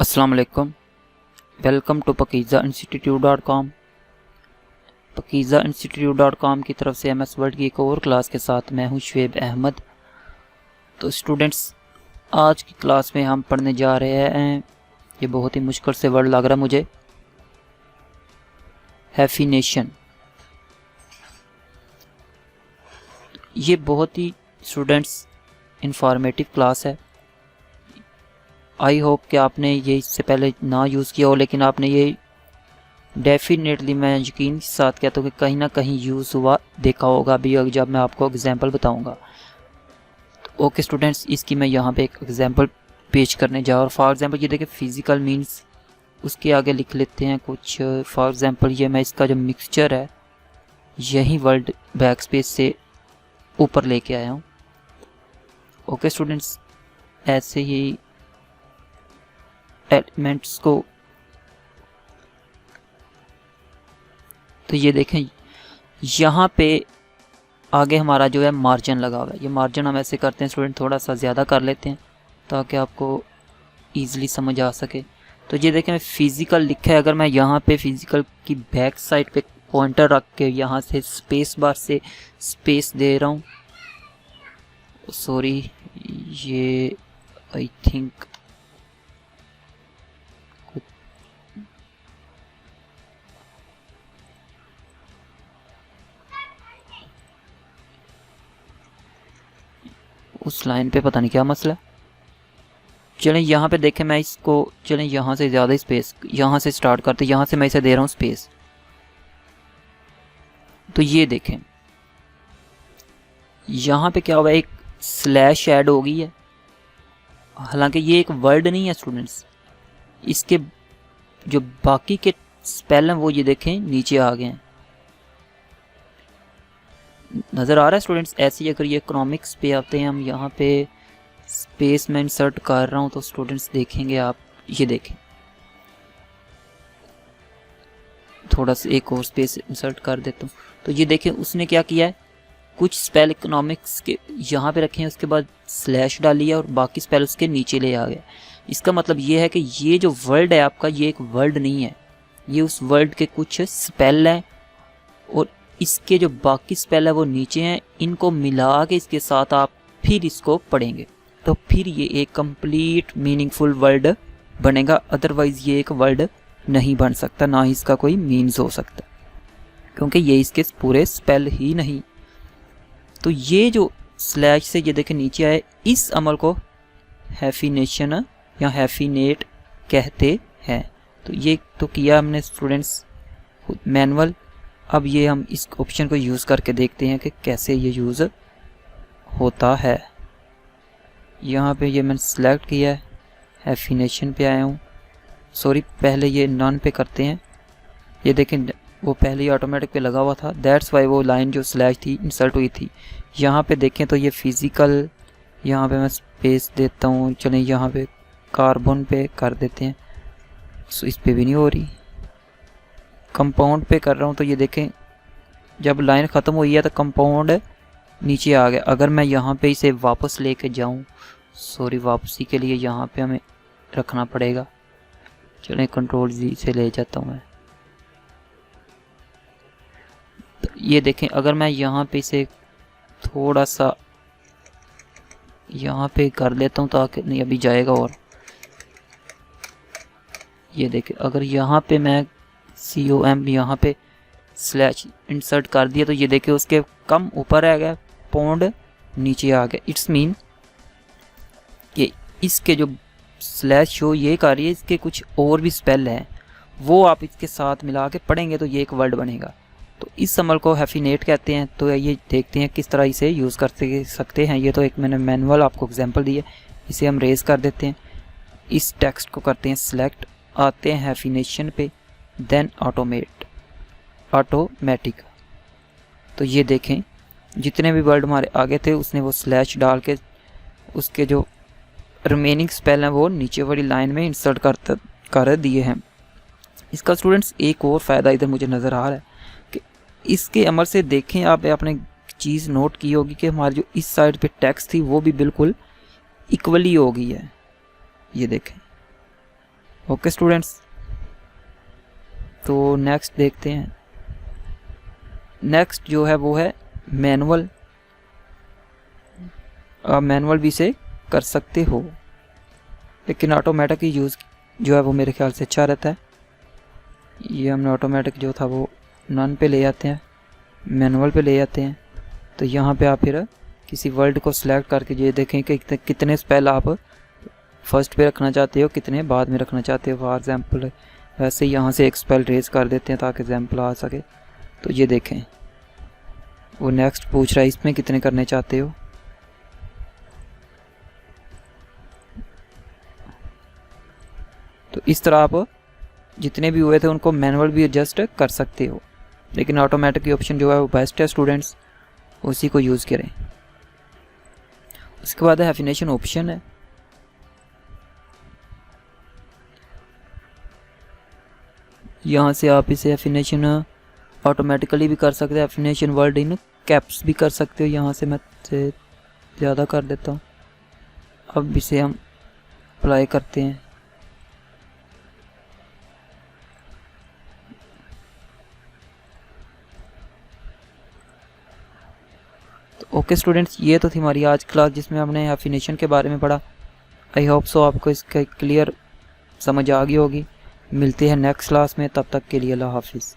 अस्सलाम वालेकुम। Welcome to pakizainstitute.com। pakizainstitute.com की तरफ से MS वर्ड की एक और क्लास के साथ मैं हूं शुएब अहमद। तो स्टूडेंट्स, आज की क्लास में हम पढ़ने जा रहे हैं, ये बहुत ही मुश्किल से वर्ड लग रहा है मुझे, हैफिनेशन। ये बहुत ही स्टूडेंट्स इंफॉर्मेटिव क्लास है। आई होप कि आपने ये इससे पहले ना यूज़ किया हो, लेकिन आपने ये डेफिनेटली, मैं यकीन के साथ कहता हूँ कि कहीं ना कहीं यूज़ हुआ देखा होगा अभी जब मैं आपको एग्जांपल बताऊंगा। तो ओके स्टूडेंट्स, इसकी मैं यहाँ पे एक एग्जांपल पेश करने जा रहा हूँ। फॉर एग्जांपल ये देखिए, फिज़िकल मीन्स, उसके आगे लिख लेते हैं कुछ। फॉर एग्जांपल ये मैं इसका जो मिक्सचर है यही वर्ड बैक स्पेस से ऊपर लेके आया हूँ। ओके स्टूडेंट्स, ऐसे ही एलिमेंट्स को, तो ये देखें यहाँ पे आगे हमारा जो है मार्जिन लगा हुआ है। ये मार्जिन हम ऐसे करते हैं स्टूडेंट, थोड़ा सा ज़्यादा कर लेते हैं ताकि आपको ईज़िली समझ आ सके। तो ये देखें फिज़िकल लिखा है, अगर मैं यहाँ पे फिज़िकल की बैक साइड पे पॉइंटर रख के यहाँ से स्पेस बार से स्पेस दे रहा हूँ, सॉरी ये आई थिंक उस लाइन पे पता नहीं क्या मसला। चलें यहाँ पे देखें, मैं इसको, चलें यहाँ से ज़्यादा स्पेस, यहाँ से स्टार्ट करते, यहाँ से मैं इसे दे रहा हूँ स्पेस। तो ये देखें यहाँ पे क्या हुआ, एक स्लैश ऐड हो गई है। हालांकि ये एक वर्ड नहीं है स्टूडेंट्स, इसके जो बाकी के स्पेल हैं वो ये देखें नीचे आ गए हैं। नज़र आ रहा है स्टूडेंट्स? ऐसे ही अगर ये इकोनॉमिक्स पे आते हैं, हम यहाँ पे स्पेस में इंसर्ट कर रहा हूँ तो स्टूडेंट्स देखेंगे आप, ये देखें थोड़ा सा एक और स्पेस इंसर्ट कर देता हूँ। तो ये देखें उसने क्या किया है, कुछ स्पेल इकोनॉमिक्स के यहाँ पे रखे हैं, उसके बाद स्लैश डाल लिया और बाकी स्पेल उसके नीचे ले आ गया। इसका मतलब ये है कि ये जो वर्ड है आपका, ये एक वर्ड नहीं है, ये उस वर्ड के कुछ स्पेल हैं और इसके जो बाकी स्पेल है वो नीचे हैं। इनको मिला के इसके साथ आप फिर इसको पढ़ेंगे तो फिर ये एक कंप्लीट मीनिंगफुल वर्ड बनेगा। अदरवाइज ये एक वर्ड नहीं बन सकता, ना ही इसका कोई मीन्स हो सकता, क्योंकि ये इसके पूरे स्पेल ही नहीं। तो ये जो स्लैश से ये देखें नीचे आए, इस अमल को हैफिनेशन या हैफिनेट कहते हैं। तो ये तो किया हमने स्टूडेंट्स मैनुअल। अब ये हम इस ऑप्शन को यूज़ करके देखते हैं कि कैसे ये यूज़ होता है। यहाँ पे ये मैंने सेलेक्ट किया है, हैफिनेशन पे आया हूँ। सॉरी, पहले ये नॉन पे करते हैं। ये देखें वो पहले ही ऑटोमेटिक पे लगा हुआ था, दैट्स वाई वो लाइन जो स्लैश थी इंसर्ट हुई थी। यहाँ पे देखें तो ये फिज़िकल, यहाँ पे मैं स्पेस देता हूँ। चलें यहाँ पे कार्बन पे कर देते हैं, सो इस पे भी नहीं हो रही। कंपाउंड पे कर रहा हूँ तो ये देखें जब लाइन ख़त्म हुई है तो कंपाउंड नीचे आ गया। अगर मैं यहाँ पे इसे वापस लेके जाऊँ, सॉरी वापसी के लिए यहाँ पे हमें रखना पड़ेगा। चलें कंट्रोल जी से ले जाता हूँ मैं। तो ये देखें अगर मैं यहाँ पे इसे थोड़ा सा यहाँ पे कर लेता हूँ ताकि नहीं अभी जाएगा। और ये देखें अगर यहाँ पे मैं COM यहाँ पे स्लैश इंसर्ट कर दिया तो ये देखें उसके कम ऊपर आ गया, पॉन्ड नीचे आ गया। इट्स मीन कि इसके जो स्लैश शो ये कर रही है, इसके कुछ और भी स्पेल हैं, वो आप इसके साथ मिला के पढ़ेंगे तो ये एक वर्ड बनेगा। तो इस अमल को हैफिनेट कहते हैं। तो ये देखते हैं किस तरह इसे यूज़ कर सकते हैं। ये तो एक मैंने मैनुअल आपको एग्जांपल दी है, इसे हम रेज कर देते हैं। इस टेक्स्ट को करते हैं सिलेक्ट, आते हैं हैफिनेशन पे, देन ऑटोमेटिक। तो ये देखें जितने भी वर्ड हमारे आगे थे उसने वो स्लैश डाल के उसके जो रिमेनिंग स्पेल हैं वो नीचे वाली लाइन में इंसर्ट कर दिए हैं। इसका स्टूडेंट्स एक और फ़ायदा इधर मुझे नज़र आ रहा है कि इसके अमल से देखें आप, आपने चीज़ नोट की होगी कि हमारी जो इस साइड पे टेक्स्ट थी वो भी बिल्कुल इक्वली हो गई है। ये देखें ओके स्टूडेंट्स, तो नेक्स्ट देखते हैं। नेक्स्ट जो है वो है मैनुअल। आप मैनुअल भी से कर सकते हो, लेकिन ऑटोमेटिक ही यूज़ जो है वो मेरे ख्याल से अच्छा रहता है। ये हमने ऑटोमेटिक जो था वो नन पे ले आते हैं, मैनुअल पे ले आते हैं। तो यहाँ पे आप फिर किसी वर्ड को सिलेक्ट करके ये देखें कि कितने स्पेल आप फर्स्ट पे रखना चाहते हो, कितने बाद में रखना चाहते हो। फॉर एग्जांपल वैसे यहाँ से एक स्पेल रेज कर देते हैं ताकि एग्जांपल आ सके। तो ये देखें वो नेक्स्ट पूछ रहा है इसमें कितने करने चाहते हो। तो इस तरह आप जितने भी हुए थे उनको मैनुअल भी एडजस्ट कर सकते हो, लेकिन ऑटोमेटिक की ऑप्शन जो है वो बेस्ट है स्टूडेंट्स, उसी को यूज़ करें। उसके बाद हैफिनेशन ऑप्शन है। यहाँ से आप इसे हैफिनेशन ऑटोमेटिकली भी कर सकते हैं, हैफिनेशन वर्ड इन कैप्स भी कर सकते हो। यहाँ से मैं ज़्यादा कर देता हूँ। अब इसे हम अप्लाई करते हैं। ओके स्टूडेंट्स, ये तो थी हमारी आज क्लास जिसमें हमने हैफिनेशन के बारे में पढ़ा। आई होप सो आपको इसका क्लियर समझ आ गई होगी। मिलते हैं नेक्स्ट क्लास में, तब तक के लिए अल्लाह हाफिज़।